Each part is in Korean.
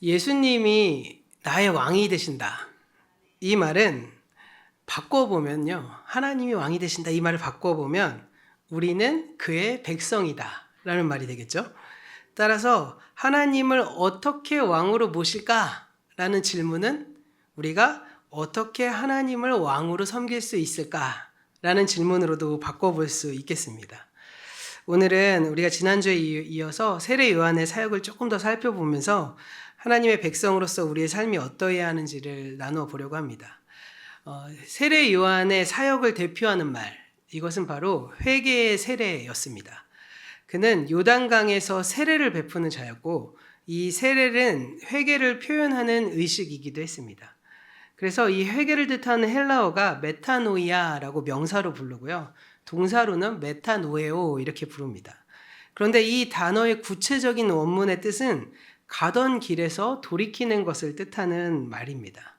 예수님이 나의 왕이 되신다. 이 말은 바꿔보면요. 하나님이 왕이 되신다. 이 말을 바꿔보면 우리는 그의 백성이다. 라는 말이 되겠죠. 따라서 하나님을 어떻게 왕으로 모실까? 라는 질문은 우리가 어떻게 하나님을 왕으로 섬길 수 있을까? 라는 질문으로도 바꿔볼 수 있겠습니다. 오늘은 우리가 지난주에 이어서 세례 요한의 사역을 조금 더 살펴보면서 하나님의 백성으로서 우리의 삶이 어떠해야 하는지를 나누어 보려고 합니다. 세례 요한의 사역을 대표하는 말, 이것은 바로 회개의 세례였습니다. 그는 요단강에서 세례를 베푸는 자였고 이 세례는 회개를 표현하는 의식이기도 했습니다. 그래서 이 회개를 뜻하는 헬라어가 메타노이아라고 명사로 부르고요. 동사로는 메타노에오 이렇게 부릅니다. 그런데 이 단어의 구체적인 원문의 뜻은 가던 길에서 돌이키는 것을 뜻하는 말입니다.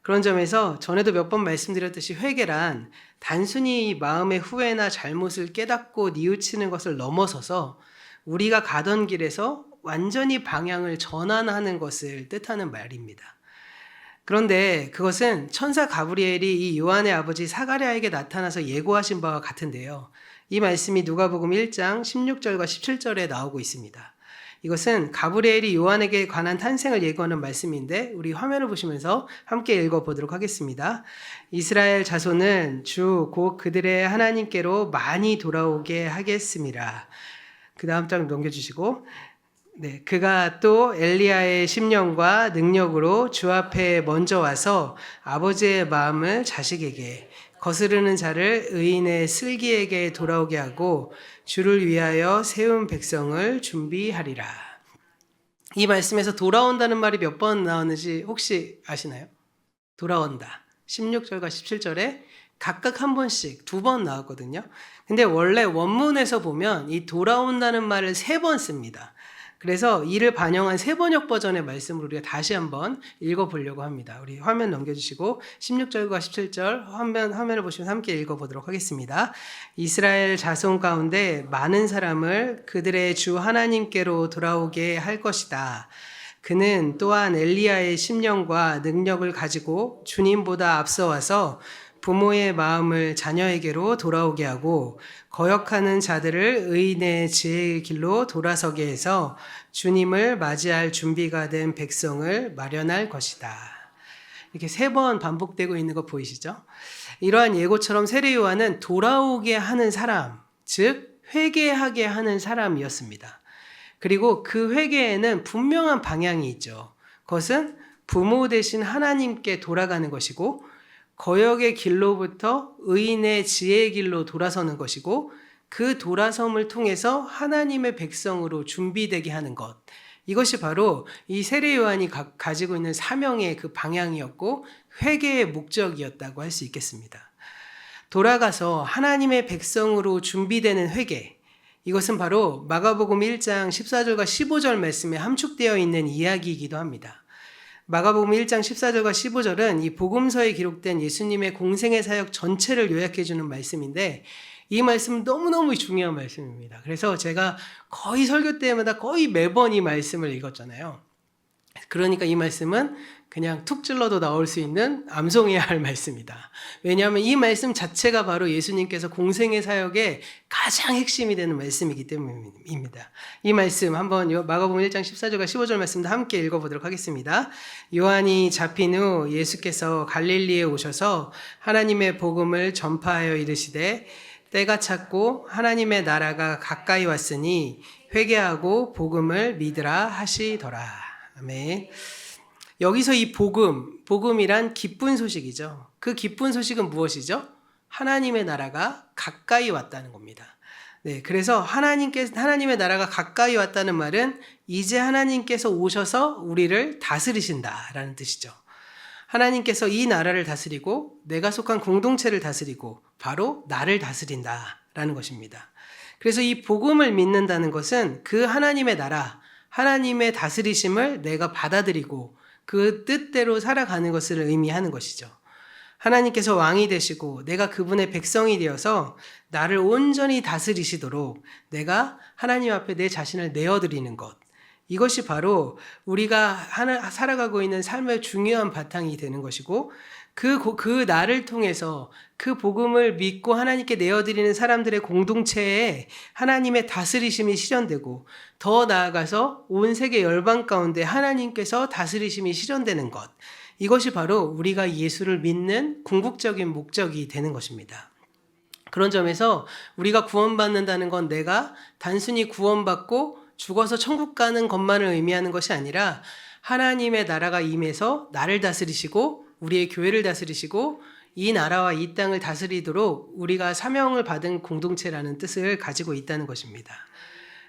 그런 점에서 전에도 몇 번 말씀드렸듯이 회개란 단순히 마음의 후회나 잘못을 깨닫고 뉘우치는 것을 넘어서서 우리가 가던 길에서 완전히 방향을 전환하는 것을 뜻하는 말입니다. 그런데 그것은 천사 가브리엘이 이 요한의 아버지 사가랴에게 나타나서 예고하신 바와 같은데요. 이 말씀이 누가복음 1장 16절과 17절에 나오고 있습니다. 이것은 가브리엘이 요한에게 관한 탄생을 예고하는 말씀인데 우리 화면을 보시면서 함께 읽어보도록 하겠습니다. 이스라엘 자손은 주 곧 그들의 하나님께로 많이 돌아오게 하겠습니다. 그 다음 장 넘겨주시고 그가 또 엘리야의 심령과 능력으로 주 앞에 먼저 와서 아버지의 마음을 자식에게 거스르는 자를 의인의 슬기에게 돌아오게 하고 주를 위하여 세운 백성을 준비하리라. 이 말씀에서 돌아온다는 말이 몇 번 나오는지 혹시 아시나요? 돌아온다. 16절과 17절에 각각 한 번씩 2번 나왔거든요. 근데 원래 원문에서 보면 이 돌아온다는 말을 3번 씁니다. 그래서 이를 반영한 세번역 버전의 말씀을 우리가 다시 한번 읽어보려고 합니다. 우리 화면 넘겨주시고 16절과 17절 화면을 보시면 함께 읽어보도록 하겠습니다. 이스라엘 자손 가운데 많은 사람을 그들의 주 하나님께로 돌아오게 할 것이다. 그는 또한 엘리야의 심령과 능력을 가지고 주님보다 앞서 와서 부모의 마음을 자녀에게로 돌아오게 하고 거역하는 자들을 의인의 지혜의 길로 돌아서게 해서 주님을 맞이할 준비가 된 백성을 마련할 것이다. 이렇게 3번 반복되고 있는 거 보이시죠? 이러한 예고처럼 세례 요한은 돌아오게 하는 사람, 즉 회개하게 하는 사람이었습니다. 그리고 그 회개에는 분명한 방향이 있죠. 그것은 부모 되신 하나님께 돌아가는 것이고 거역의 길로부터 의인의 지혜의 길로 돌아서는 것이고 그 돌아섬을 통해서 하나님의 백성으로 준비되게 하는 것. 이것이 바로 이 세례 요한이 가지고 있는 사명의 그 방향이었고 회개의 목적이었다고 할 수 있겠습니다. 돌아가서 하나님의 백성으로 준비되는 회개. 이것은 바로 마가복음 1장 14절과 15절 말씀에 함축되어 있는 이야기이기도 합니다. 마가복음 1장 14절과 15절은 이 복음서에 기록된 예수님의 공생의 사역 전체를 요약해 주는 말씀인데 이 말씀은 너무너무 중요한 말씀입니다. 그래서 제가 거의 설교 때마다 거의 매번 이 말씀을 읽었잖아요. 그러니까 이 말씀은 그냥 툭 찔러도 나올 수 있는 암송해야 할 말씀이다. 왜냐하면 이 말씀 자체가 바로 예수님께서 공생의 사역의 가장 핵심이 되는 말씀이기 때문입니다. 이 말씀 한번 마가복음 1장 14절과 15절 말씀도 함께 읽어보도록 하겠습니다. 요한이 잡힌 후 예수께서 갈릴리에 오셔서 하나님의 복음을 전파하여 이르시되 때가 찼고 하나님의 나라가 가까이 왔으니 회개하고 복음을 믿으라 하시더라. 아멘. 여기서 이 복음이란 기쁜 소식이죠. 그 기쁜 소식은 무엇이죠? 하나님의 나라가 가까이 왔다는 겁니다. 그래서 하나님의 나라가 가까이 왔다는 말은 이제 하나님께서 오셔서 우리를 다스리신다라는 뜻이죠. 하나님께서 이 나라를 다스리고 내가 속한 공동체를 다스리고 바로 나를 다스린다라는 것입니다. 그래서 이 복음을 믿는다는 것은 그 하나님의 나라, 하나님의 다스리심을 내가 받아들이고 그 뜻대로 살아가는 것을 의미하는 것이죠. 하나님께서 왕이 되시고 내가 그분의 백성이 되어서 나를 온전히 다스리시도록 내가 하나님 앞에 내 자신을 내어드리는 것. 이것이 바로 우리가 살아가고 있는 삶의 중요한 바탕이 되는 것이고, 그 나를 통해서 그 복음을 믿고 하나님께 내어드리는 사람들의 공동체에 하나님의 다스리심이 실현되고, 더 나아가서 온 세계 열방 가운데 하나님께서 다스리심이 실현되는 것, 이것이 바로 우리가 예수를 믿는 궁극적인 목적이 되는 것입니다. 그런 점에서 우리가 구원받는다는 건 내가 단순히 구원받고 죽어서 천국 가는 것만을 의미하는 것이 아니라, 하나님의 나라가 임해서 나를 다스리시고 우리의 교회를 다스리시고 이 나라와 이 땅을 다스리도록 우리가 사명을 받은 공동체라는 뜻을 가지고 있다는 것입니다.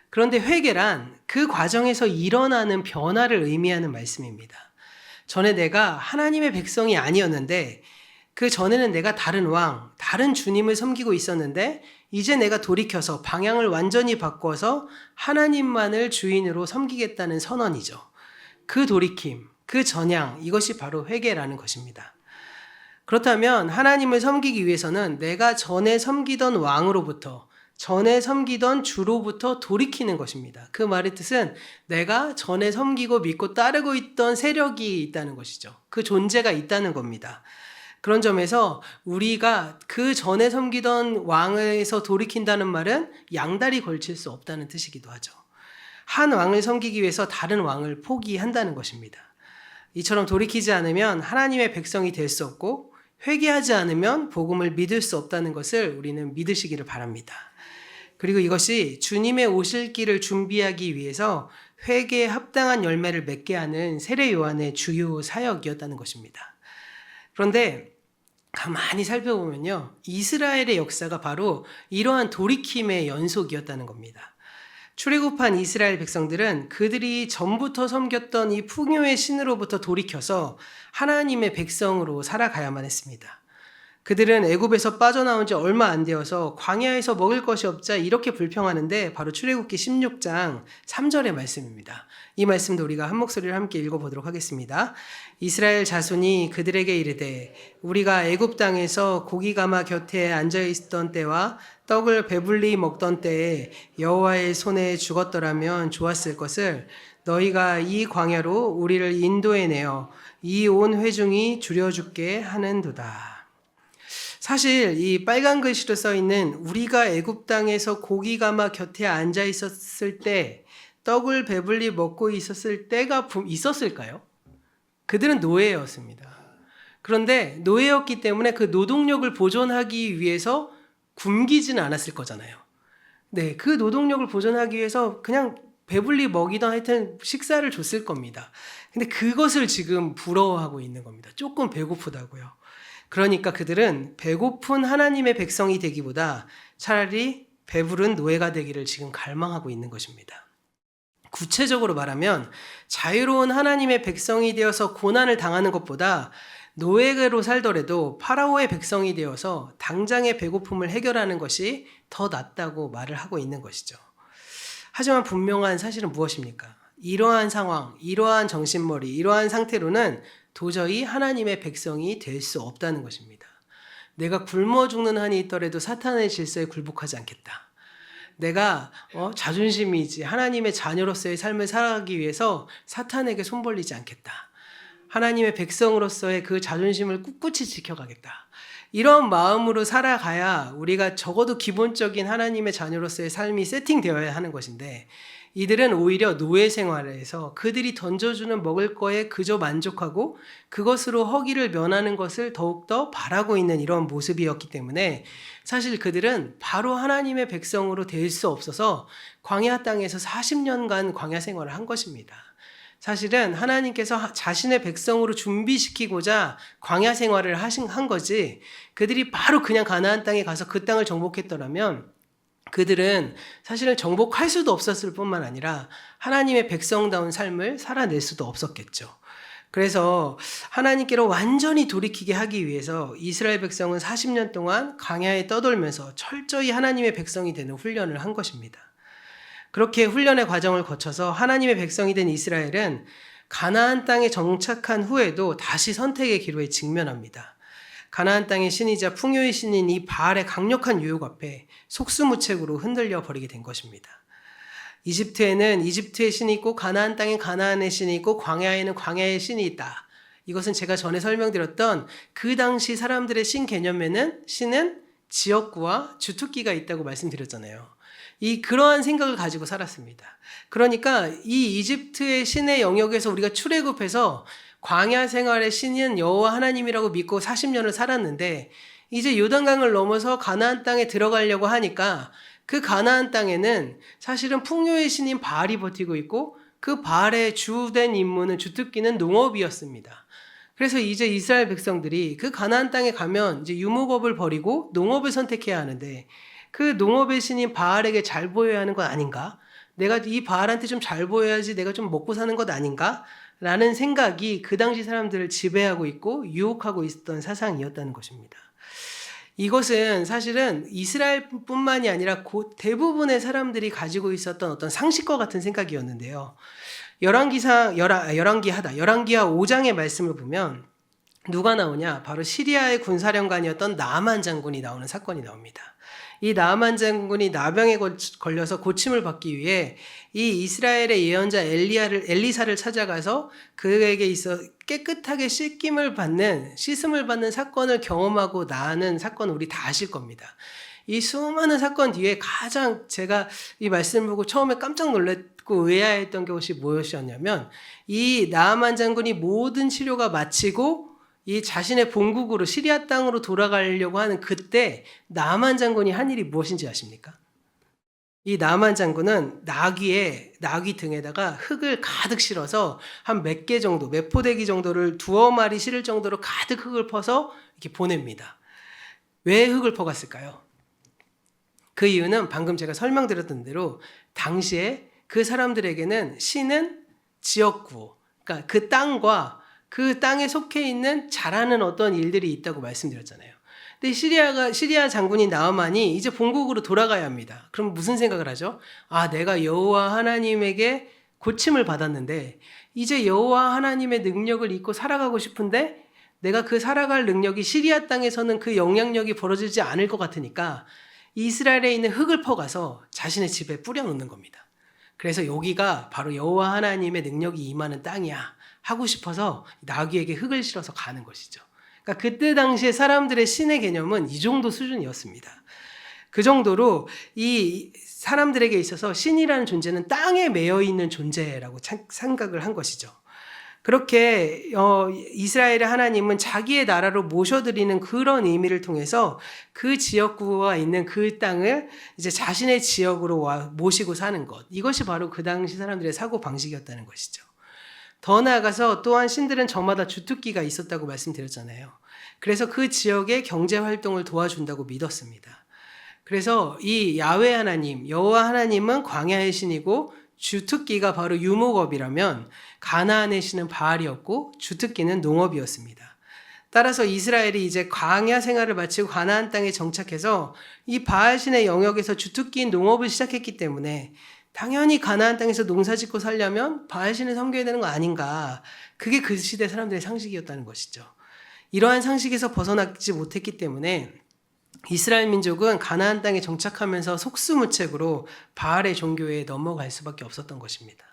그런데 회개란 그 과정에서 일어나는 변화를 의미하는 말씀입니다. 전에 내가 하나님의 백성이 아니었는데, 그 전에는 내가 다른 왕, 다른 주님을 섬기고 있었는데, 이제 내가 돌이켜서 방향을 완전히 바꿔서 하나님만을 주인으로 섬기겠다는 선언이죠. 그 돌이킴, 그 전향, 이것이 바로 회개라는 것입니다. 그렇다면 하나님을 섬기기 위해서는 내가 전에 섬기던 왕으로부터, 전에 섬기던 주로부터 돌이키는 것입니다. 그 말의 뜻은 내가 전에 섬기고 믿고 따르고 있던 세력이 있다는 것이죠. 그 존재가 있다는 겁니다. 그런 점에서 우리가 그 전에 섬기던 왕에서 돌이킨다는 말은 양다리 걸칠 수 없다는 뜻이기도 하죠. 한 왕을 섬기기 위해서 다른 왕을 포기한다는 것입니다. 이처럼 돌이키지 않으면 하나님의 백성이 될 수 없고, 회개하지 않으면 복음을 믿을 수 없다는 것을 우리는 믿으시기를 바랍니다. 그리고 이것이 주님의 오실 길을 준비하기 위해서 회개에 합당한 열매를 맺게 하는 세례 요한의 주요 사역이었다는 것입니다. 그런데 가만히 살펴보면요, 이스라엘의 역사가 바로 이러한 돌이킴의 연속이었다는 겁니다. 출애굽한 이스라엘 백성들은 그들이 전부터 섬겼던 이 풍요의 신으로부터 돌이켜서 하나님의 백성으로 살아가야만 했습니다. 그들은 애굽에서 빠져나온 지 얼마 안 되어서 광야에서 먹을 것이 없자 이렇게 불평하는데, 바로 출애굽기 16장 3절의 말씀입니다. 이 말씀도 우리가 한 목소리를 함께 읽어보도록 하겠습니다. 이스라엘 자손이 그들에게 이르되, 우리가 애굽 땅에서 고기 가마 곁에 앉아 있던 때와 떡을 배불리 먹던 때에 여호와의 손에 죽었더라면 좋았을 것을, 너희가 이 광야로 우리를 인도해내어 이 온 회중이 줄여죽게 하는도다. 사실 이 빨간 글씨로 써 있는 우리가 애굽 땅에서 고기 가마 곁에 앉아 있었을 때, 떡을 배불리 먹고 있었을 때가 있었을까요? 그들은 노예였습니다. 그런데 노예였기 때문에 그 노동력을 보존하기 위해서 굶기지는 않았을 거잖아요. 네, 그 노동력을 보존하기 위해서 그냥 배불리 먹이던 하여튼 식사를 줬을 겁니다. 근데 그것을 지금 부러워하고 있는 겁니다. 조금 배고프다고요. 그러니까 그들은 배고픈 하나님의 백성이 되기보다 차라리 배부른 노예가 되기를 지금 갈망하고 있는 것입니다. 구체적으로 말하면 자유로운 하나님의 백성이 되어서 고난을 당하는 것보다 노예로 살더라도 파라오의 백성이 되어서 당장의 배고픔을 해결하는 것이 더 낫다고 말을 하고 있는 것이죠. 하지만 분명한 사실은 무엇입니까? 이러한 상황, 이러한 정신머리, 이러한 상태로는 도저히 하나님의 백성이 될 수 없다는 것입니다. 내가 굶어 죽는 한이 있더라도 사탄의 질서에 굴복하지 않겠다. 내가 자존심이지 하나님의 자녀로서의 삶을 살아가기 위해서 사탄에게 손 벌리지 않겠다. 하나님의 백성으로서의 그 자존심을 꿋꿋이 지켜가겠다. 이런 마음으로 살아가야 우리가 적어도 기본적인 하나님의 자녀로서의 삶이 세팅되어야 하는 것인데, 이들은 오히려 노예 생활에서 그들이 던져주는 먹을 거에 그저 만족하고 그것으로 허기를 면하는 것을 더욱더 바라고 있는 이런 모습이었기 때문에, 사실 그들은 바로 하나님의 백성으로 될 수 없어서 광야 땅에서 40년간 광야 생활을 한 것입니다. 사실은 하나님께서 자신의 백성으로 준비시키고자 광야 생활을 한 거지, 그들이 바로 그냥 가나안 땅에 가서 그 땅을 정복했더라면 그들은 사실은 정복할 수도 없었을 뿐만 아니라 하나님의 백성다운 삶을 살아낼 수도 없었겠죠. 그래서 하나님께로 완전히 돌이키게 하기 위해서 이스라엘 백성은 40년 동안 광야에 떠돌면서 철저히 하나님의 백성이 되는 훈련을 한 것입니다. 그렇게 훈련의 과정을 거쳐서 하나님의 백성이 된 이스라엘은 가나안 땅에 정착한 후에도 다시 선택의 기로에 직면합니다. 가나안 땅의 신이자 풍요의 신인 이 바알의 강력한 유혹 앞에 속수무책으로 흔들려 버리게 된 것입니다. 이집트에는 이집트의 신이 있고 가나안 땅에 가나안의 신이 있고 광야에는 광야의 신이 있다. 이것은 제가 전에 설명드렸던 그 당시 사람들의 신 개념에는 신은 지역구와 주특기가 있다고 말씀드렸잖아요. 그러한 생각을 가지고 살았습니다. 그러니까 이 이집트의 신의 영역에서 우리가 출애굽해서 광야 생활의 신은 여호와 하나님이라고 믿고 40년을 살았는데 이제 요단강을 넘어서 가나안 땅에 들어가려고 하니까 그 가나안 땅에는 사실은 풍요의 신인 바알이 버티고 있고 그 바알의 주된 임무는 주특기는 농업이었습니다. 그래서 이제 이스라엘 백성들이 그 가나안 땅에 가면 이제 유목업을 버리고 농업을 선택해야 하는데 그 농업의 신인 바알에게 잘 보여야 하는 것 아닌가? 내가 이 바알한테 좀 잘 보여야지 내가 좀 먹고 사는 것 아닌가? 라는 생각이 그 당시 사람들을 지배하고 있고 유혹하고 있었던 사상이었다는 것입니다. 이것은 사실은 이스라엘뿐만이 아니라 대부분의 사람들이 가지고 있었던 어떤 상식과 같은 생각이었는데요. 열왕기하 5장의 말씀을 보면 누가 나오냐? 바로 시리아의 군사령관이었던 나아만 장군이 나오는 사건이 나옵니다. 이 나아만 장군이 나병에 걸려서 고침을 받기 위해 이 이스라엘의 예언자 엘리사를 찾아가서 그에게 있어 깨끗하게 씻음을 받는 사건을 경험하고 나는 사건 우리 다 아실 겁니다. 이 수많은 사건 뒤에 가장 제가 이 말씀을 보고 처음에 깜짝 놀랐고 의아했던 것이 무엇이었냐면 이 나아만 장군이 모든 치료가 마치고 이 자신의 본국으로 시리아 땅으로 돌아가려고 하는 그때 나아만 장군이 한 일이 무엇인지 아십니까? 이 나아만 장군은 나귀 등에다가 흙을 가득 실어서 한 몇 개 정도, 몇 포대기 정도를 두어 마리 실을 정도로 가득 흙을 퍼서 이렇게 보냅니다. 왜 흙을 퍼갔을까요? 그 이유는 방금 제가 설명드렸던 대로 당시에 그 사람들에게는 신은 지역구, 그러니까 그 땅과 그 땅에 속해 있는 잘하는 어떤 일들이 있다고 말씀드렸잖아요. 근데 시리아 장군이 나아만이 이제 본국으로 돌아가야 합니다. 그럼 무슨 생각을 하죠? 내가 여호와 하나님에게 고침을 받았는데 이제 여호와 하나님의 능력을 잊고 살아가고 싶은데 내가 그 살아갈 능력이 시리아 땅에서는 그 영향력이 벌어지지 않을 것 같으니까 이스라엘에 있는 흙을 퍼가서 자신의 집에 뿌려놓는 겁니다. 그래서 여기가 바로 여호와 하나님의 능력이 임하는 땅이야 하고 싶어서 나귀에게 흙을 실어서 가는 것이죠. 그러니까 그때 당시에 사람들의 신의 개념은 이 정도 수준이었습니다. 그 정도로 이 사람들에게 있어서 신이라는 존재는 땅에 매여 있는 존재라고 생각을 한 것이죠. 그렇게 이스라엘의 하나님은 자기의 나라로 모셔드리는 그런 의미를 통해서 그 지역구가 있는 그 땅을 이제 자신의 지역으로 모시고 사는 것, 이것이 바로 그 당시 사람들의 사고 방식이었다는 것이죠. 더 나아가서 또한 신들은 저마다 주특기가 있었다고 말씀드렸잖아요. 그래서 그 지역의 경제 활동을 도와준다고 믿었습니다. 그래서 이 야훼 하나님, 여호와 하나님은 광야의 신이고 주특기가 바로 유목업이라면 가나안의 신은 바알이었고 주특기는 농업이었습니다. 따라서 이스라엘이 이제 광야 생활을 마치고 가나안 땅에 정착해서 이 바알 신의 영역에서 주특기인 농업을 시작했기 때문에 당연히 가나안 땅에서 농사 짓고 살려면 바알 신을 섬겨야 되는 거 아닌가. 그게 그 시대 사람들의 상식이었다는 것이죠. 이러한 상식에서 벗어나지 못했기 때문에 이스라엘 민족은 가나안 땅에 정착하면서 속수무책으로 바알의 종교에 넘어갈 수밖에 없었던 것입니다.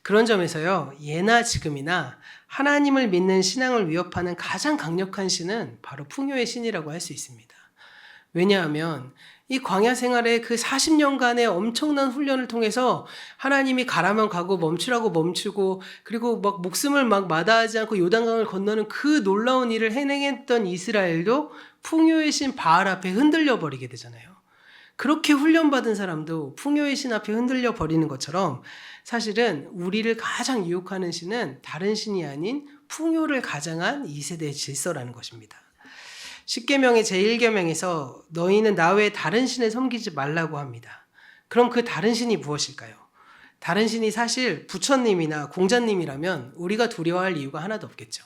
그런 점에서요, 예나 지금이나 하나님을 믿는 신앙을 위협하는 가장 강력한 신은 바로 풍요의 신이라고 할 수 있습니다. 왜냐하면 이 광야 생활의 그 40년간의 엄청난 훈련을 통해서 하나님이 가라면 가고 멈추라고 멈추고 그리고 막 목숨을 막 마다하지 않고 요단강을 건너는 그 놀라운 일을 해내했던 이스라엘도 풍요의 신 바알 앞에 흔들려 버리게 되잖아요. 그렇게 훈련받은 사람도 풍요의 신 앞에 흔들려 버리는 것처럼 사실은 우리를 가장 유혹하는 신은 다른 신이 아닌 풍요를 가장한 2세대의 질서라는 것입니다. 십계명의 제1계명에서 너희는 나 외에 다른 신을 섬기지 말라고 합니다. 그럼 그 다른 신이 무엇일까요? 다른 신이 사실 부처님이나 공자님이라면 우리가 두려워할 이유가 하나도 없겠죠.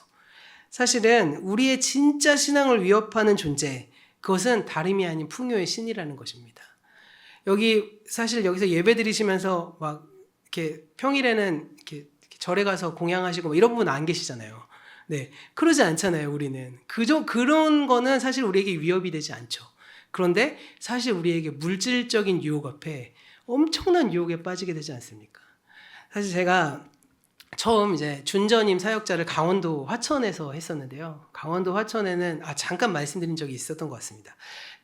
사실은 우리의 진짜 신앙을 위협하는 존재, 그것은 다름이 아닌 풍요의 신이라는 것입니다. 사실 여기서 예배 드리시면서 막 이렇게 평일에는 이렇게 절에 가서 공양하시고 이런 분 안 계시잖아요. 네, 그러지 않잖아요, 우리는. 그런 거는 사실 우리에게 위협이 되지 않죠. 그런데 사실 우리에게 물질적인 유혹 앞에 엄청난 유혹에 빠지게 되지 않습니까? 사실 제가 처음 이제 준전임 사역자를 강원도 화천에서 했었는데요. 강원도 화천에는 잠깐 말씀드린 적이 있었던 것 같습니다.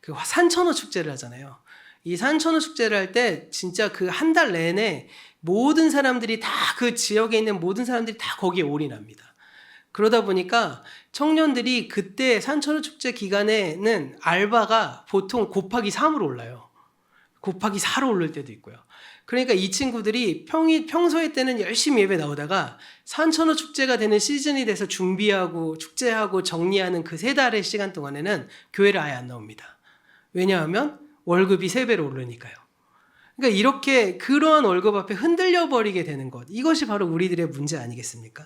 그 산천어 축제를 하잖아요. 이 산천어 축제를 할 때 진짜 그 한 달 내내 모든 사람들이 다 그 지역에 있는 모든 사람들이 다 거기에 올인합니다. 그러다 보니까 청년들이 그때 산천어 축제 기간에는 알바가 보통 곱하기 3으로 올라요. 곱하기 4로 오를 때도 있고요. 그러니까 이 친구들이 평소에 때는 열심히 예배 나오다가 산천어 축제가 되는 시즌이 돼서 준비하고 축제하고 정리하는 그 3달의 시간 동안에는 교회를 아예 안 나옵니다. 왜냐하면 월급이 3배로 오르니까요. 그러니까 이렇게 그러한 월급 앞에 흔들려 버리게 되는 것, 이것이 바로 우리들의 문제 아니겠습니까?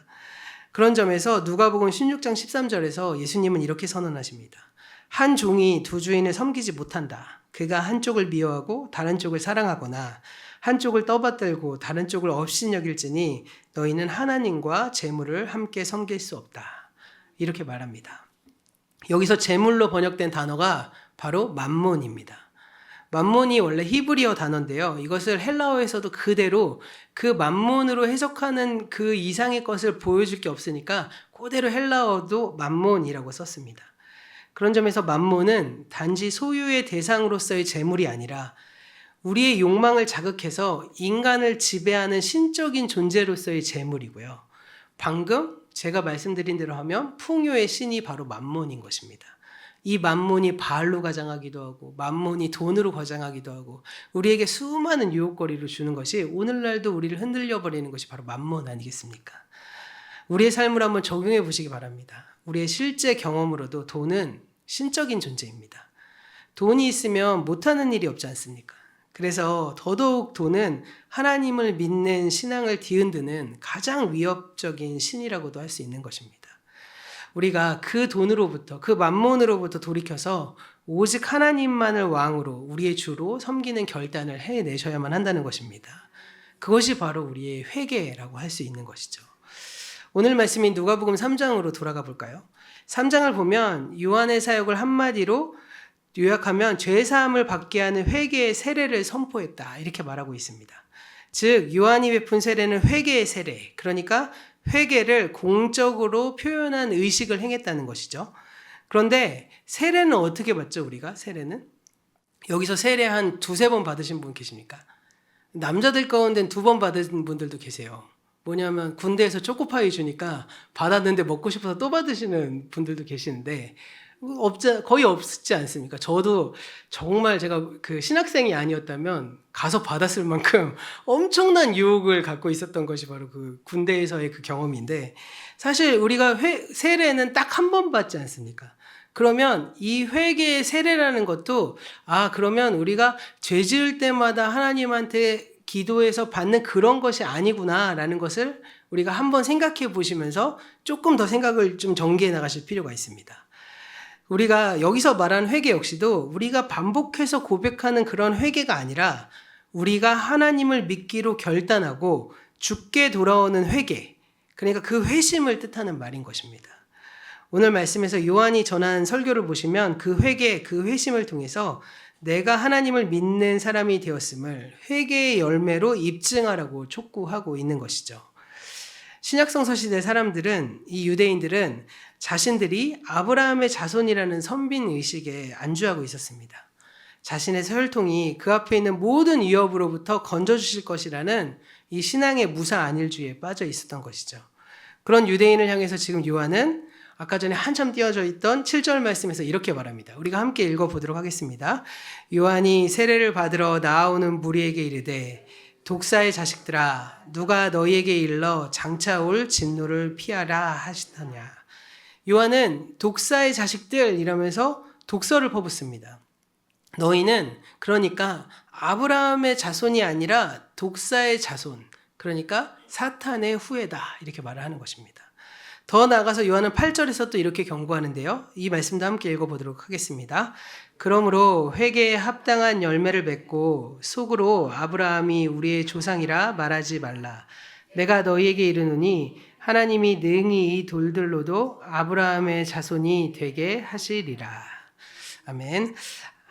그런 점에서 누가복음 16장 13절에서 예수님은 이렇게 선언하십니다. 한 종이 두 주인을 섬기지 못한다. 그가 한쪽을 미워하고 다른 쪽을 사랑하거나 한쪽을 떠받들고 다른 쪽을 업신여길지니 너희는 하나님과 재물을 함께 섬길 수 없다. 이렇게 말합니다. 여기서 재물로 번역된 단어가 바로 맘몬입니다. 맘몬이 원래 히브리어 단어인데요. 이것을 헬라어에서도 그대로 그 맘몬으로 해석하는 그 이상의 것을 보여줄 게 없으니까 그대로 헬라어도 맘몬이라고 썼습니다. 그런 점에서 맘몬은 단지 소유의 대상으로서의 재물이 아니라 우리의 욕망을 자극해서 인간을 지배하는 신적인 존재로서의 재물이고요. 방금 제가 말씀드린 대로 하면 풍요의 신이 바로 맘몬인 것입니다. 이 맘몬이 바알로 가장하기도 하고 맘몬이 돈으로 거장하기도 하고 우리에게 수많은 유혹거리를 주는 것이 오늘날도 우리를 흔들려 버리는 것이 바로 맘몬 아니겠습니까? 우리의 삶을 한번 적용해 보시기 바랍니다. 우리의 실제 경험으로도 돈은 신적인 존재입니다. 돈이 있으면 못하는 일이 없지 않습니까? 그래서 더더욱 돈은 하나님을 믿는 신앙을 뒤흔드는 가장 위협적인 신이라고도 할 수 있는 것입니다. 우리가 그 돈으로부터, 그 맘몬으로부터 돌이켜서 오직 하나님만을 왕으로 우리의 주로 섬기는 결단을 해내셔야만 한다는 것입니다. 그것이 바로 우리의 회개라고 할 수 있는 것이죠. 오늘 말씀인 누가복음 3장으로 돌아가 볼까요? 3장을 보면 요한의 사역을 한마디로 요약하면 죄사함을 받게 하는 회개의 세례를 선포했다 이렇게 말하고 있습니다. 즉 요한이 베푼 세례는 회개의 세례, 그러니까 회개를 공적으로 표현한 의식을 행했다는 것이죠. 그런데 세례는 어떻게 받죠? 우리가 세례는? 여기서 세례 한 2-3번 받으신 분 계십니까? 남자들 가운데는 2번 받은 분들도 계세요. 뭐냐면 군대에서 초코파이 주니까 받았는데 먹고 싶어서 또 받으시는 분들도 계시는데 거의 없지 않습니까? 저도 정말 제가 그 신학생이 아니었다면 가서 받았을 만큼 엄청난 유혹을 갖고 있었던 것이 바로 그 군대에서의 그 경험인데, 사실 우리가 세례는 딱 한 번 받지 않습니까? 그러면 이 회개의 세례라는 것도 그러면 우리가 죄 지을 때마다 하나님한테 기도해서 받는 그런 것이 아니구나라는 것을 우리가 한번 생각해 보시면서 조금 더 생각을 좀 전개해 나가실 필요가 있습니다. 우리가 여기서 말하는 회개 역시도 우리가 반복해서 고백하는 그런 회개가 아니라 우리가 하나님을 믿기로 결단하고 죽게 돌아오는 회개, 그러니까 그 회심을 뜻하는 말인 것입니다. 오늘 말씀에서 요한이 전한 설교를 보시면 그 회개, 그 회심을 통해서 내가 하나님을 믿는 사람이 되었음을 회개의 열매로 입증하라고 촉구하고 있는 것이죠. 신약성서 시대 사람들은, 이 유대인들은 자신들이 아브라함의 자손이라는 선빈 의식에 안주하고 있었습니다. 자신의 혈통이 그 앞에 있는 모든 위협으로부터 건져주실 것이라는 이 신앙의 무사 안일주의에 빠져 있었던 것이죠. 그런 유대인을 향해서 지금 요한은 아까 전에 한참 띄어져 있던 7절 말씀에서 이렇게 말합니다. 우리가 함께 읽어보도록 하겠습니다. 요한이 세례를 받으러 나아오는 무리에게 이르되 독사의 자식들아 누가 너희에게 일러 장차 올 진노를 피하라 하시더냐. 요한은 독사의 자식들 이러면서 독설을 퍼붓습니다. 너희는 그러니까 아브라함의 자손이 아니라 독사의 자손, 그러니까 사탄의 후예다 이렇게 말을 하는 것입니다. 더 나아가서 요한은 8절에서 또 이렇게 경고하는데요. 이 말씀도 함께 읽어보도록 하겠습니다. 그러므로 회개에 합당한 열매를 맺고 속으로 아브라함이 우리의 조상이라 말하지 말라. 내가 너희에게 이르노니 하나님이 능히 이 돌들로도 아브라함의 자손이 되게 하시리라. 아멘.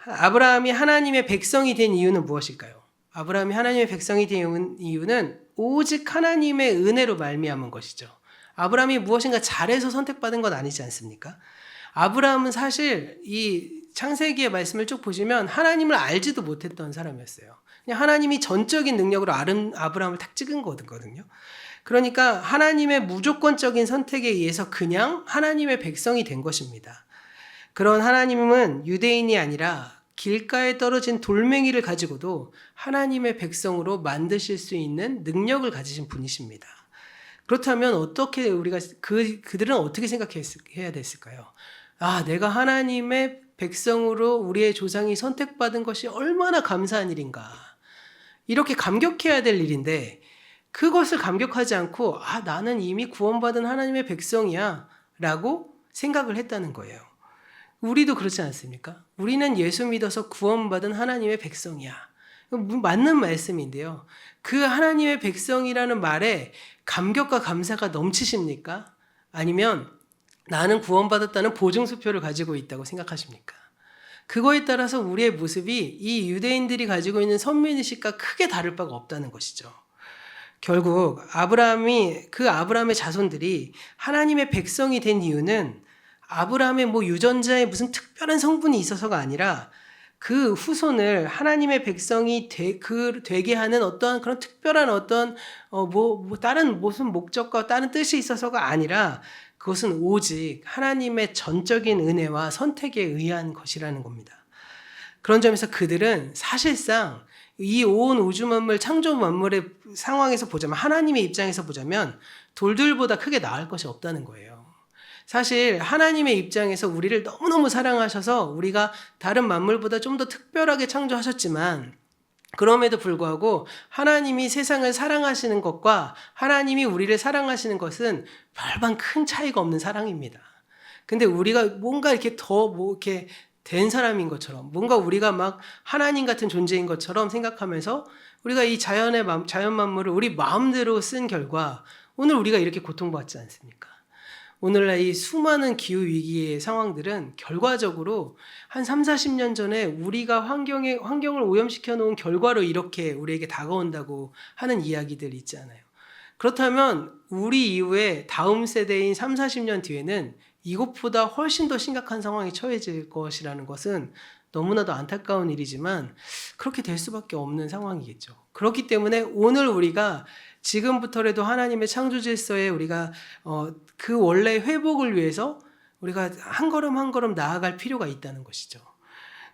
아브라함이 하나님의 백성이 된 이유는 무엇일까요? 아브라함이 하나님의 백성이 된 이유는 오직 하나님의 은혜로 말미암은 것이죠. 아브라함이 무엇인가 잘해서 선택받은 건 아니지 않습니까? 아브라함은 사실 이 창세기의 말씀을 쭉 보시면 하나님을 알지도 못했던 사람이었어요. 그냥 하나님이 전적인 능력으로 아브라함을 탁 찍은 거거든요. 그러니까 하나님의 무조건적인 선택에 의해서 그냥 하나님의 백성이 된 것입니다. 그런 하나님은 유대인이 아니라 길가에 떨어진 돌멩이를 가지고도 하나님의 백성으로 만드실 수 있는 능력을 가지신 분이십니다. 그렇다면 어떻게 우리가 그들은 어떻게 생각해야 됐을까요? 아, 내가 하나님의 백성으로 우리의 조상이 선택받은 것이 얼마나 감사한 일인가. 이렇게 감격해야 될 일인데 그것을 감격하지 않고 아, 나는 이미 구원받은 하나님의 백성이야 라고 생각을 했다는 거예요. 우리도 그렇지 않습니까? 우리는 예수 믿어서 구원받은 하나님의 백성이야. 맞는 말씀인데요. 그 하나님의 백성이라는 말에 감격과 감사가 넘치십니까? 아니면 나는 구원받았다는 보증수표를 가지고 있다고 생각하십니까? 그거에 따라서 우리의 모습이 이 유대인들이 가지고 있는 선민의식과 크게 다를 바가 없다는 것이죠. 결국 아브라함의 자손들이 하나님의 백성이 된 이유는 아브라함의 유전자에 무슨 특별한 성분이 있어서가 아니라 그 후손을 하나님의 백성이 되게 하는 어떠한 그런 특별한 다른 무슨 목적과 다른 뜻이 있어서가 아니라 그것은 오직 하나님의 전적인 은혜와 선택에 의한 것이라는 겁니다. 그런 점에서 그들은 사실상 이 온 우주 만물, 창조 만물의 상황에서 보자면, 하나님의 입장에서 보자면 돌들보다 크게 나을 것이 없다는 거예요. 사실 하나님의 입장에서 우리를 너무너무 사랑하셔서 우리가 다른 만물보다 좀 더 특별하게 창조하셨지만 그럼에도 불구하고 하나님이 세상을 사랑하시는 것과 하나님이 우리를 사랑하시는 것은 별반 큰 차이가 없는 사랑입니다. 근데 우리가 뭔가 이렇게 이렇게 된 사람인 것처럼, 뭔가 우리가 막 하나님 같은 존재인 것처럼 생각하면서 우리가 이 자연 만물을 우리 마음대로 쓴 결과 오늘 우리가 이렇게 고통받지 않습니까? 오늘날 이 수많은 기후위기의 상황들은 결과적으로 한 3, 40년 전에 우리가 환경을 오염시켜 놓은 결과로 이렇게 우리에게 다가온다고 하는 이야기들이 있잖아요. 그렇다면 우리 이후에 다음 세대인 3, 40년 뒤에는 이것보다 훨씬 더 심각한 상황에 처해질 것이라는 것은 너무나도 안타까운 일이지만 그렇게 될 수밖에 없는 상황이겠죠. 그렇기 때문에 오늘 우리가 지금부터라도 하나님의 창조 질서에 우리가 그 원래의 회복을 위해서 우리가 한 걸음 한 걸음 나아갈 필요가 있다는 것이죠.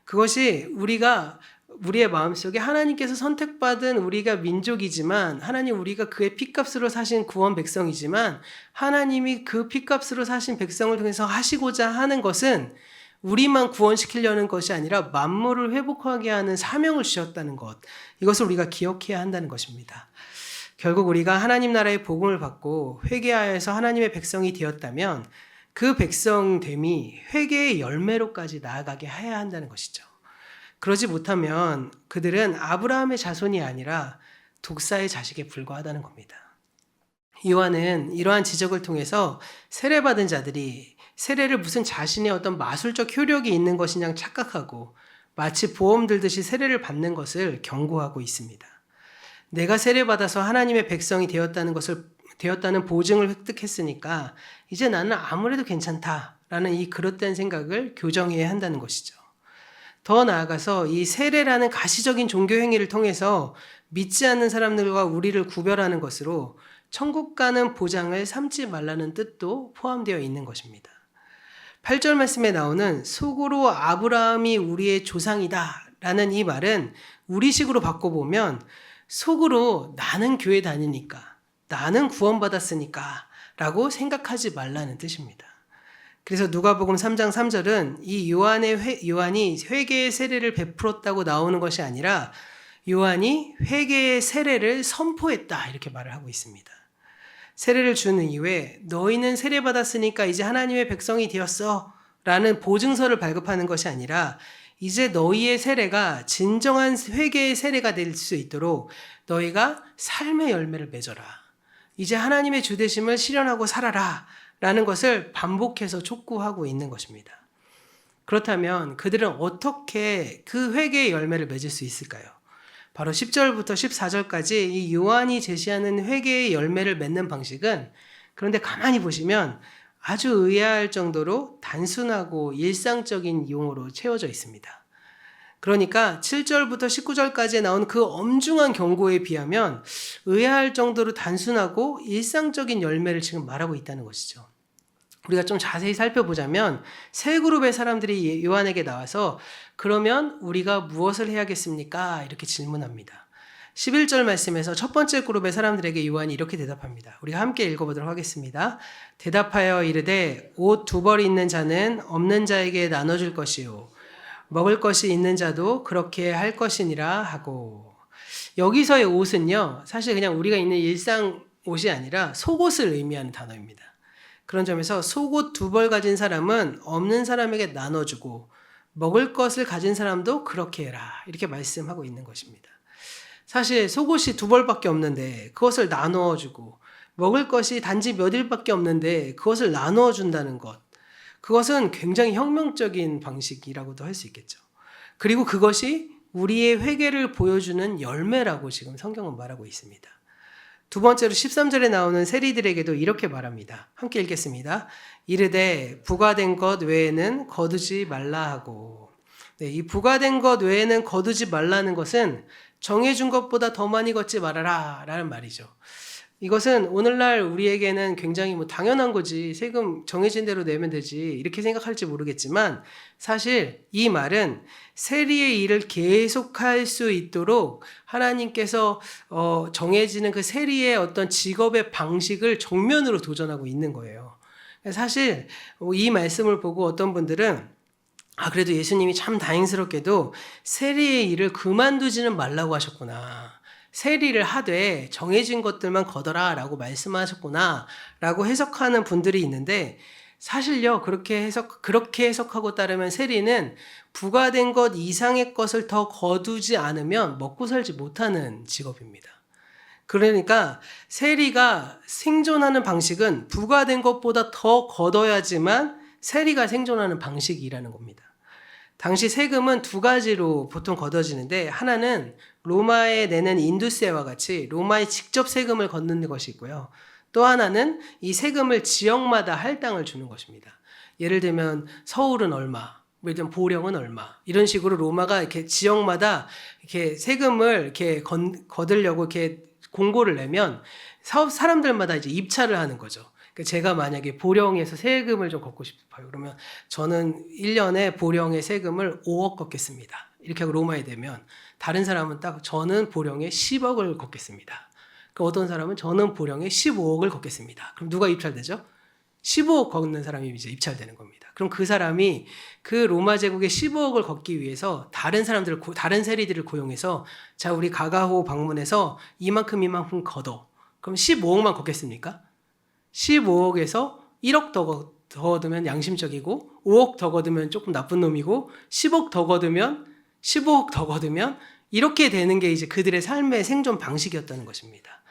그것이 우리의 마음속에 하나님께서 선택받은 우리가 민족이지만 우리가 그의 피값으로 사신 구원 백성이지만 하나님이 그 피값으로 사신 백성을 통해서 하시고자 하는 것은 우리만 구원시키려는 것이 아니라 만물을 회복하게 하는 사명을 주셨다는 것, 이것을 우리가 기억해야 한다는 것입니다. 결국 우리가 하나님 나라의 복음을 받고 회개하여서 하나님의 백성이 되었다면 그 백성됨이 회개의 열매로까지 나아가게 해야 한다는 것이죠. 그러지 못하면 그들은 아브라함의 자손이 아니라 독사의 자식에 불과하다는 겁니다. 요한은 이러한 지적을 통해서 세례받은 자들이 세례를 무슨 자신의 어떤 마술적 효력이 있는 것이냐 착각하고 마치 보험 들듯이 세례를 받는 것을 경고하고 있습니다. 내가 세례받아서 하나님의 백성이 되었다는 보증을 획득했으니까 이제 나는 아무래도 괜찮다라는 이 그릇된 생각을 교정해야 한다는 것이죠. 더 나아가서 이 세례라는 가시적인 종교 행위를 통해서 믿지 않는 사람들과 우리를 구별하는 것으로 천국 가는 보장을 삼지 말라는 뜻도 포함되어 있는 것입니다. 8절 말씀에 나오는 속으로 아브라함이 우리의 조상이다 라는 이 말은 우리식으로 바꿔보면 속으로 나는 교회 다니니까, 나는 구원받았으니까 라고 생각하지 말라는 뜻입니다. 그래서 누가복음 3장 3절은 이 요한이 회개의 세례를 베풀었다고 나오는 것이 아니라 요한이 회개의 세례를 선포했다 이렇게 말을 하고 있습니다. 세례를 주는 이후에 너희는 세례받았으니까 이제 하나님의 백성이 되었어 라는 보증서를 발급하는 것이 아니라 이제 너희의 세례가 진정한 회개의 세례가 될 수 있도록 너희가 삶의 열매를 맺어라. 이제 하나님의 주되심을 실현하고 살아라 라는 것을 반복해서 촉구하고 있는 것입니다. 그렇다면 그들은 어떻게 그 회개의 열매를 맺을 수 있을까요? 바로 10절부터 14절까지 이 요한이 제시하는 회개의 열매를 맺는 방식은, 그런데 가만히 보시면 아주 의아할 정도로 단순하고 일상적인 용어로 채워져 있습니다. 그러니까 7절부터 19절까지 나온 그 엄중한 경고에 비하면 의아할 정도로 단순하고 일상적인 열매를 지금 말하고 있다는 것이죠. 우리가 좀 자세히 살펴보자면 세 그룹의 사람들이 요한에게 나와서 그러면 우리가 무엇을 해야겠습니까? 이렇게 질문합니다. 11절 말씀에서 첫 번째 그룹의 사람들에게 요한이 이렇게 대답합니다. 우리가 함께 읽어보도록 하겠습니다. 대답하여 이르되 옷 2벌 있는 자는 없는 자에게 나눠줄 것이요 먹을 것이 있는 자도 그렇게 할 것이니라 하고, 여기서의 옷은요 사실 그냥 우리가 입는 일상 옷이 아니라 속옷을 의미하는 단어입니다. 그런 점에서 속옷 2벌 가진 사람은 없는 사람에게 나눠주고 먹을 것을 가진 사람도 그렇게 해라, 이렇게 말씀하고 있는 것입니다. 사실 속옷이 2벌밖에 없는데 그것을 나누어주고 먹을 것이 단지 몇 일밖에 없는데 그것을 나누어 준다는 것, 그것은 굉장히 혁명적인 방식이라고도 할 수 있겠죠. 그리고 그것이 우리의 회개를 보여주는 열매라고 지금 성경은 말하고 있습니다. 두 번째로 13절에 나오는 세리들에게도 이렇게 말합니다. 함께 읽겠습니다. 이르되 부과된 것 외에는 거두지 말라 하고. 이 부과된 것 외에는 거두지 말라는 것은 정해준 것보다 더 많이 걷지 말아라 라는 말이죠. 이것은 오늘날 우리에게는 굉장히 당연한 거지, 세금 정해진 대로 내면 되지, 이렇게 생각할지 모르겠지만 사실 이 말은 세리의 일을 계속할 수 있도록 하나님께서 정해지는 그 세리의 어떤 직업의 방식을 정면으로 도전하고 있는 거예요. 사실 이 말씀을 보고 어떤 분들은 그래도 예수님이 참 다행스럽게도 세리의 일을 그만두지는 말라고 하셨구나, 세리를 하되 정해진 것들만 거둬라 라고 말씀하셨구나 라고 해석하는 분들이 있는데, 사실요 그렇게 해석하고 따르면 세리는 부과된 것 이상의 것을 더 거두지 않으면 먹고 살지 못하는 직업입니다. 그러니까 세리가 생존하는 방식은 부과된 것보다 더 거둬야지만 세리가 생존하는 방식이라는 겁니다. 당시 세금은 2가지로 보통 거둬지는데, 하나는 로마에 내는 인두세와 같이 로마에 직접 세금을 걷는 것이 있고요. 또 하나는 이 세금을 지역마다 할당을 주는 것입니다. 예를 들면 서울은 얼마, 예를 들면 보령은 얼마, 이런 식으로 로마가 이렇게 지역마다 이렇게 세금을 이렇게 거두려고 이렇게 공고를 내면 사람들마다 이제 입찰을 하는 거죠. 제가 만약에 보령에서 세금을 좀 걷고 싶어요. 그러면 저는 1년에 보령의 세금을 5억 걷겠습니다. 이렇게 하고 로마에 되면 다른 사람은 딱 저는 보령에 10억을 걷겠습니다. 어떤 사람은 저는 보령에 15억을 걷겠습니다. 그럼 누가 입찰되죠? 15억 걷는 사람이 이제 입찰되는 겁니다. 그럼 그 사람이 그 로마 제국의 15억을 걷기 위해서 다른 세리들을 고용해서 자, 우리 가가호 방문해서 이만큼 걷어. 그럼 15억만 걷겠습니까? 15억에서 1억 더 거두면 양심적이고, 5억 더 거두면 조금 나쁜 놈이고, 10억 더 거두면 15억 더 거두면, 이렇게 되는 게 이제 그들의 삶의 생존 방식이었다는 것입니다.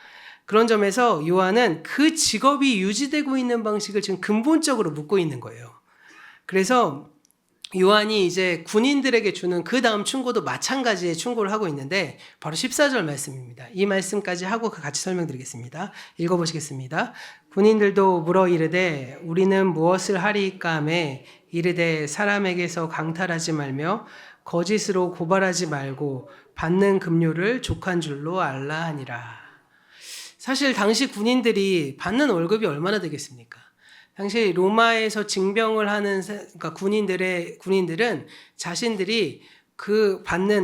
그런 점에서 요한은 그 직업이 유지되고 있는 방식을 지금 근본적으로 묻고 있는 거예요. 그래서 요한이 이제 군인들에게 주는 그 다음 충고도 마찬가지의 충고를 하고 있는데, 바로 14절 말씀입니다. 이 말씀까지 하고 같이 설명드리겠습니다. 읽어보시겠습니다. 군인들도 물어 이르되 우리는 무엇을 하리까 하매 이르되 사람에게서 강탈하지 말며 거짓으로 고발하지 말고 받는 급료를 족한 줄로 알라 하니라. 사실 당시 군인들이 받는 월급이 얼마나 되겠습니까? 당시 로마에서 징병을 하는 그러니까 군인들은 자신들이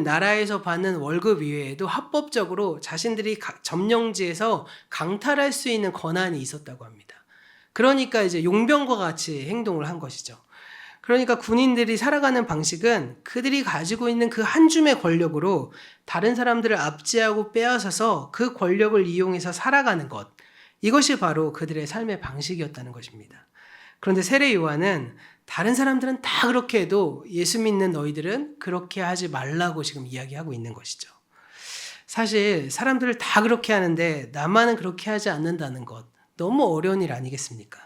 나라에서 받는 월급 이외에도 합법적으로 자신들이 점령지에서 강탈할 수 있는 권한이 있었다고 합니다. 그러니까 이제 용병과 같이 행동을 한 것이죠. 그러니까 군인들이 살아가는 방식은 그들이 가지고 있는 그 한 줌의 권력으로 다른 사람들을 압제하고 빼앗아서 그 권력을 이용해서 살아가는 것, 이것이 바로 그들의 삶의 방식이었다는 것입니다. 그런데 세례 요한은 다른 사람들은 다 그렇게 해도 예수 믿는 너희들은 그렇게 하지 말라고 지금 이야기하고 있는 것이죠. 사실 사람들을 다 그렇게 하는데 나만은 그렇게 하지 않는다는 것, 너무 어려운 일 아니겠습니까?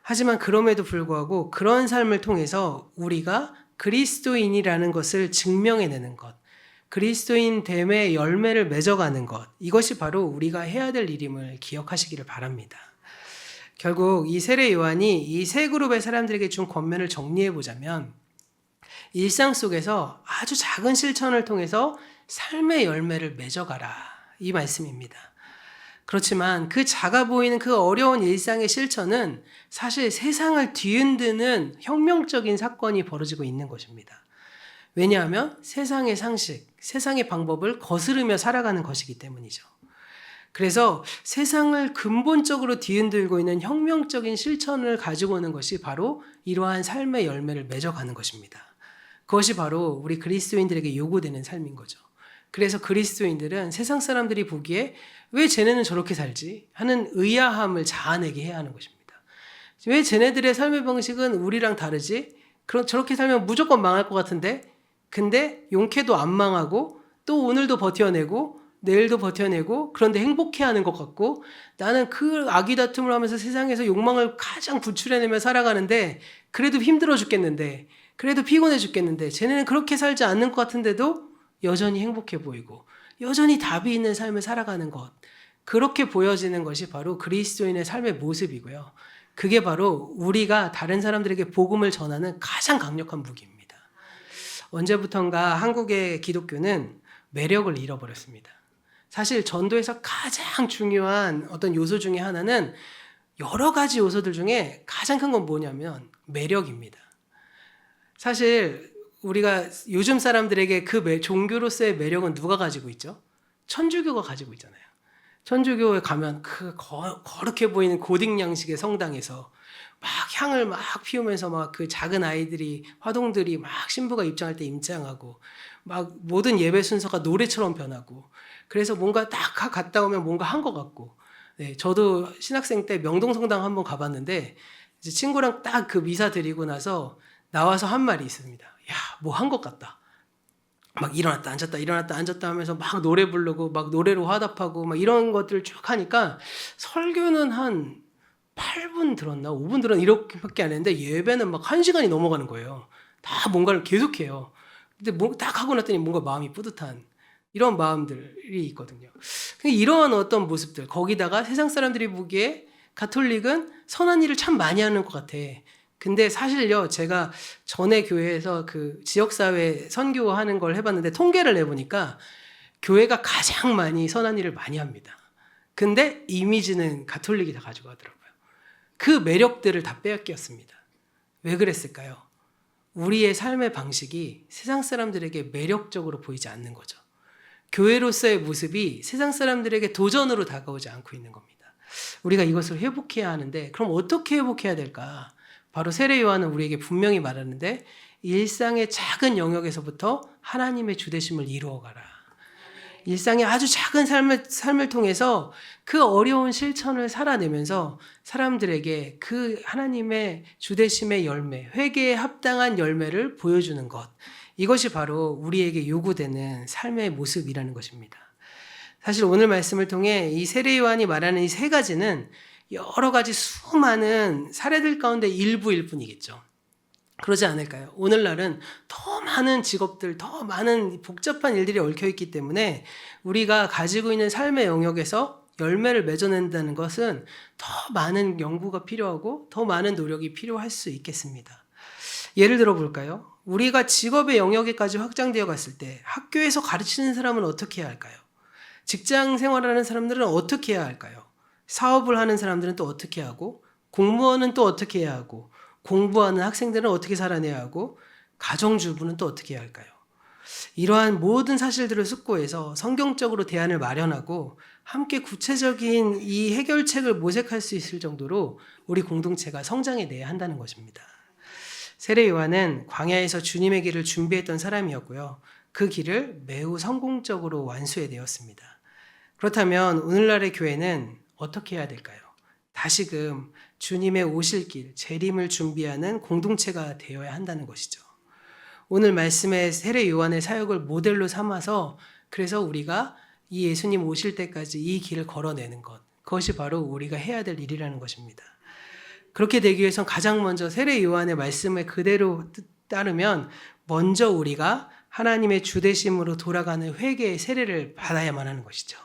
하지만 그럼에도 불구하고 그런 삶을 통해서 우리가 그리스도인이라는 것을 증명해내는 것, 그리스도인 됨의 열매를 맺어가는 것, 이것이 바로 우리가 해야 될 일임을 기억하시기를 바랍니다. 결국 이 세례 요한이 이 세 그룹의 사람들에게 준 권면을 정리해 보자면 일상 속에서 아주 작은 실천을 통해서 삶의 열매를 맺어가라, 이 말씀입니다. 그렇지만 그 작아 보이는 그 어려운 일상의 실천은 사실 세상을 뒤흔드는 혁명적인 사건이 벌어지고 있는 것입니다. 왜냐하면 세상의 상식, 세상의 방법을 거스르며 살아가는 것이기 때문이죠. 그래서 세상을 근본적으로 뒤흔들고 있는 혁명적인 실천을 가지고 오는 것이 바로 이러한 삶의 열매를 맺어가는 것입니다. 그것이 바로 우리 그리스도인들에게 요구되는 삶인 거죠. 그래서 그리스도인들은 세상 사람들이 보기에 왜 쟤네는 저렇게 살지? 하는 의아함을 자아내게 해야 하는 것입니다. 왜 쟤네들의 삶의 방식은 우리랑 다르지? 저렇게 살면 무조건 망할 것 같은데? 근데 용케도 안 망하고 또 오늘도 버텨내고 내일도 버텨내고 그런데 행복해하는 것 같고 나는 그 아귀다툼을 하면서 세상에서 욕망을 가장 분출해내며 살아가는데 그래도 힘들어 죽겠는데 그래도 피곤해 죽겠는데 쟤네는 그렇게 살지 않는 것 같은데도 여전히 행복해 보이고 여전히 답이 있는 삶을 살아가는 것, 그렇게 보여지는 것이 바로 그리스도인의 삶의 모습이고요. 그게 바로 우리가 다른 사람들에게 복음을 전하는 가장 강력한 무기입니다. 언제부턴가 한국의 기독교는 매력을 잃어버렸습니다. 사실 전도에서 가장 중요한 어떤 요소 중에 하나는 여러 가지 요소들 중에 가장 큰 건 뭐냐면 매력입니다. 사실 우리가 요즘 사람들에게 그 종교로서의 매력은 누가 가지고 있죠? 천주교가 가지고 있잖아요. 천주교에 가면 그 거룩해 보이는 고딕 양식의 성당에서 막 향을 막 피우면서 막 그 작은 아이들이 화동들이 막 신부가 입장할 때 입장하고 막 모든 예배 순서가 노래처럼 변하고 그래서 뭔가 딱 갔다 오면 뭔가 한 것 같고 네, 저도 신학생 때 명동성당 한번 가봤는데 이제 친구랑 딱 그 미사 드리고 나서 나와서 한 말이 있습니다. 야, 뭐 한 것 같다. 막 일어났다 앉았다 일어났다 앉았다 하면서 막 노래 부르고 막 노래로 화답하고 막 이런 것들을 쭉 하니까 설교는 한 8분 들었나 5분 들었나 이렇게밖에 안 했는데 예배는 막 1시간이 넘어가는 거예요. 다 뭔가를 계속해요. 근데 딱 하고 났더니 뭔가 마음이 뿌듯한 이런 마음들이 있거든요. 이러한 어떤 모습들, 거기다가 세상 사람들이 보기에 가톨릭은 선한 일을 참 많이 하는 것 같아. 근데 사실요, 제가 전에 교회에서 그 지역사회 선교하는 걸 해봤는데 통계를 내보니까 교회가 가장 많이 선한 일을 많이 합니다. 근데 이미지는 가톨릭이 다 가져가더라고요. 그 매력들을 다 빼앗겼습니다. 왜 그랬을까요? 우리의 삶의 방식이 세상 사람들에게 매력적으로 보이지 않는 거죠. 교회로서의 모습이 세상 사람들에게 도전으로 다가오지 않고 있는 겁니다. 우리가 이것을 회복해야 하는데 그럼 어떻게 회복해야 될까? 바로 세례 요한은 우리에게 분명히 말하는데 일상의 작은 영역에서부터 하나님의 주되심을 이루어가라. 일상의 아주 작은 삶을 통해서 그 어려운 실천을 살아내면서 사람들에게 그 하나님의 주되심의 열매, 회개에 합당한 열매를 보여주는 것. 이것이 바로 우리에게 요구되는 삶의 모습이라는 것입니다. 사실 오늘 말씀을 통해 이 세례 요한이 말하는 이 세 가지는 여러 가지 수많은 사례들 가운데 일부일 뿐이겠죠. 그러지 않을까요? 오늘날은 더 많은 직업들, 더 많은 복잡한 일들이 얽혀있기 때문에 우리가 가지고 있는 삶의 영역에서 열매를 맺어낸다는 것은 더 많은 연구가 필요하고 더 많은 노력이 필요할 수 있겠습니다. 예를 들어 볼까요? 우리가 직업의 영역에까지 확장되어 갔을 때 학교에서 가르치는 사람은 어떻게 해야 할까요? 직장 생활하는 사람들은 어떻게 해야 할까요? 사업을 하는 사람들은 또 어떻게 하고 공무원은 또 어떻게 해야 하고 공부하는 학생들은 어떻게 살아내야 하고 가정주부는 또 어떻게 해야 할까요? 이러한 모든 사실들을 숙고해서 성경적으로 대안을 마련하고 함께 구체적인 이 해결책을 모색할 수 있을 정도로 우리 공동체가 성장해내야 한다는 것입니다. 세례 요한은 광야에서 주님의 길을 준비했던 사람이었고요. 그 길을 매우 성공적으로 완수해내었습니다. 그렇다면 오늘날의 교회는 어떻게 해야 될까요? 다시금 주님의 오실 길, 재림을 준비하는 공동체가 되어야 한다는 것이죠. 오늘 말씀의 세례 요한의 사역을 모델로 삼아서 그래서 우리가 이 예수님 오실 때까지 이 길을 걸어내는 것, 그것이 바로 우리가 해야 될 일이라는 것입니다. 그렇게 되기 위해선 가장 먼저 세례 요한의 말씀을 그대로 따르면 먼저 우리가 하나님의 주대심으로 돌아가는 회개의 세례를 받아야만 하는 것이죠.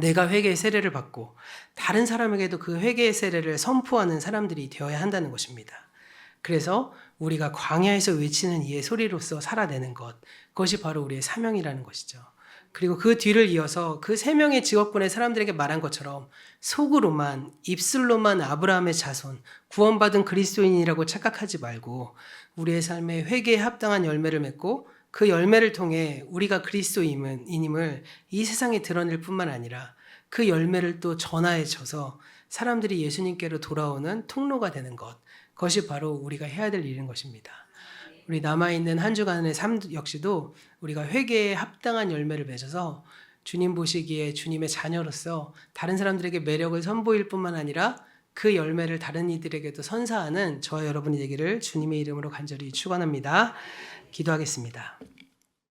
내가 회개의 세례를 받고 다른 사람에게도 그 회개의 세례를 선포하는 사람들이 되어야 한다는 것입니다. 그래서 우리가 광야에서 외치는 이의 소리로서 살아내는 것, 그것이 바로 우리의 사명이라는 것이죠. 그리고 그 뒤를 이어서 그 세 명의 직업군의 사람들에게 말한 것처럼 속으로만, 입술로만 아브라함의 자손, 구원받은 그리스도인이라고 착각하지 말고 우리의 삶에 회개에 합당한 열매를 맺고 그 열매를 통해 우리가 그리스도인임을 이 세상에 드러낼 뿐만 아니라 그 열매를 또 전하여져서 사람들이 예수님께로 돌아오는 통로가 되는 것, 그것이 바로 우리가 해야 될 일인 것입니다. 우리 남아있는 한 주간의 삶 역시도 우리가 회개에 합당한 열매를 맺어서 주님 보시기에 주님의 자녀로서 다른 사람들에게 매력을 선보일 뿐만 아니라 그 열매를 다른 이들에게도 선사하는 저와 여러분이 되기를 주님의 이름으로 간절히 축원합니다. 기도하겠습니다.